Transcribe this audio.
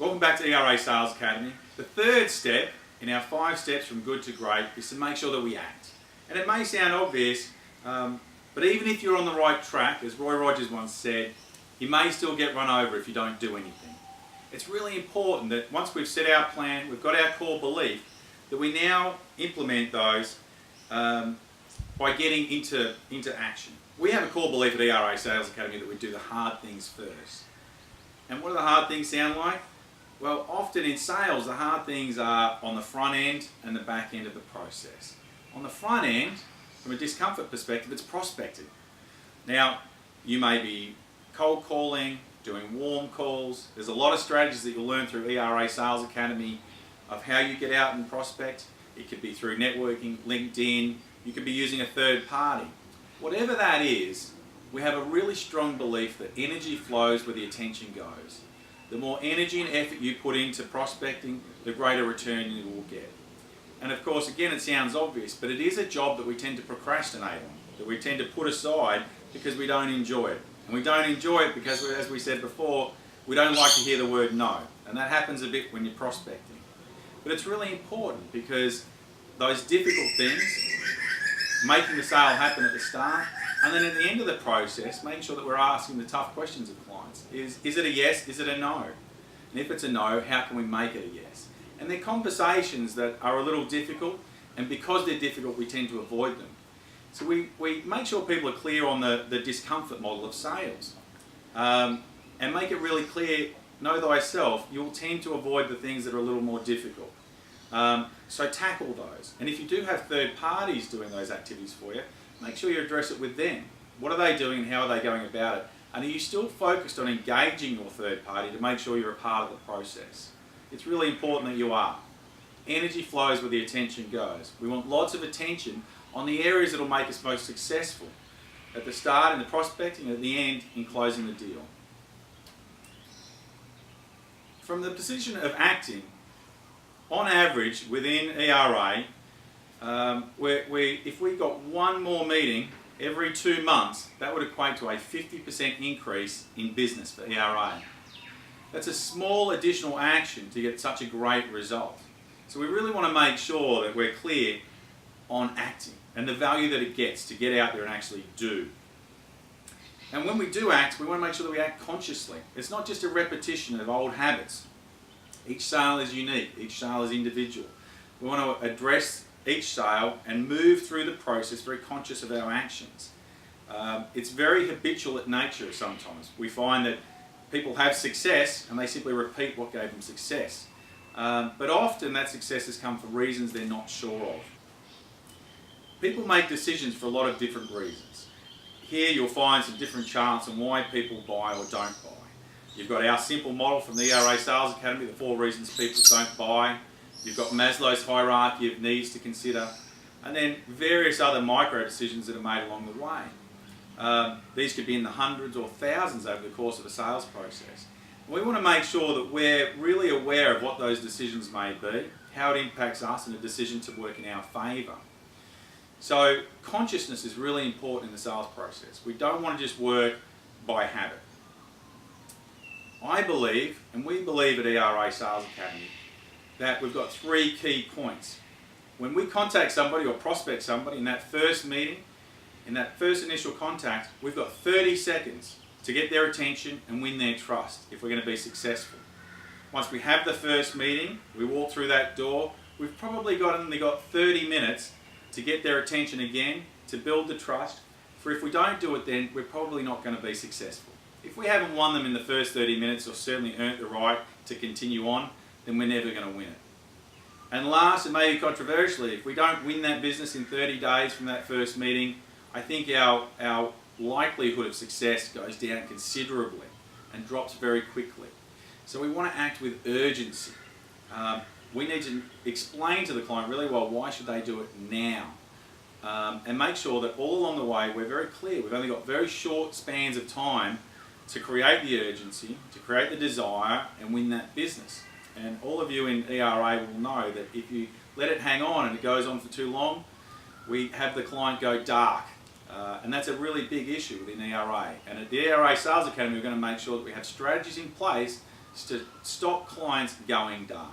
Welcome back to ERA Sales Academy. The third step in our 5 steps from good to great is to make sure that we act. And it may sound obvious, but even if you're on the right track, as Roy Rogers once said, you may still get run over if you don't do anything. It's really important that once we've set our plan, we've got our core belief, that we now implement those by getting into action. We have a core belief at ERA Sales Academy that we do the hard things first. And what do the hard things sound like? Well, often in sales, the hard things are on the front end and the back end of the process. On the front end, from a discomfort perspective, it's prospecting. Now, you may be cold calling, doing warm calls. There's a lot of strategies that you'll learn through ERA Sales Academy of how you get out and prospect. It could be through networking, LinkedIn, you could be using a third party. Whatever that is, we have a really strong belief that energy flows where the attention goes. The more energy and effort you put into prospecting, the greater return you will get. And of course, again, it sounds obvious, but it is a job that we tend to procrastinate on, that we tend to put aside because we don't enjoy it. And we don't enjoy it because, as we said before, we don't like to hear the word no. And that happens a bit when you're prospecting. But it's really important because those difficult things, making the sale happen at the start, and then at the end of the process, making sure that we're asking the tough questions of clients. Is it a yes? Is it a no? And if it's a no, how can we make it a yes? And they're conversations that are a little difficult, and because they're difficult, we tend to avoid them. So we make sure people are clear on the discomfort model of sales. And make it really clear, know thyself, you'll tend to avoid the things that are a little more difficult. So tackle those. And if you do have third parties doing those activities for you, make sure you address it with them. What are they doing and how are they going about it? And are you still focused on engaging your third party to make sure you're a part of the process? It's really important that you are. Energy flows where the attention goes. We want lots of attention on the areas that will make us most successful. At the start in the prospecting, at the end in closing the deal. From the position of acting, on average within ERA, if we got one more meeting every 2 months, that would equate to a 50% increase in business for ERA. That's a small additional action to get such a great result. So we really want to make sure that we're clear on acting and the value that it gets to get out there and actually do. And when we do act, we want to make sure that we act consciously. It's not just a repetition of old habits. Each sale is unique, each sale is individual. We want to address each sale and move through the process very conscious of our actions. It's very habitual at nature sometimes. We find that people have success and they simply repeat what gave them success. But often that success has come for reasons they're not sure of. People make decisions for a lot of different reasons. Here you'll find some different charts on why people buy or don't buy. You've got our simple model from the ERA Sales Academy, the 4 reasons people don't buy. You've got Maslow's hierarchy of needs to consider, and then various other micro decisions that are made along the way. These could be in the hundreds or thousands over the course of a sales process. And we want to make sure that we're really aware of what those decisions may be, how it impacts us, and a decision to work in our favour. So consciousness is really important in the sales process. We don't want to just work by habit. I believe, and we believe at ERA Sales Academy, that we've got 3 key points. When we contact somebody or prospect somebody in that first meeting, in that first initial contact, we've got 30 seconds to get their attention and win their trust if we're going to be successful. Once we have the first meeting, we walk through that door, we've probably only got 30 minutes to get their attention again, to build the trust. For if we don't do it then, we're probably not going to be successful. If we haven't won them in the first 30 minutes or certainly earned the right to continue on, then we're never going to win it. And last, and maybe controversially, if we don't win that business in 30 days from that first meeting, I think our likelihood of success goes down considerably and drops very quickly. So we want to act with urgency. We need to explain to the client really well why should they do it now. And make sure that all along the way we're very clear. We've only got very short spans of time to create the urgency, to create the desire and win that business. And all of you in ERA will know that if you let it hang on and it goes on for too long, we have the client go dark. And that's a really big issue within ERA. And at the ERA Sales Academy, we're going to make sure that we have strategies in place is to stop clients going dark.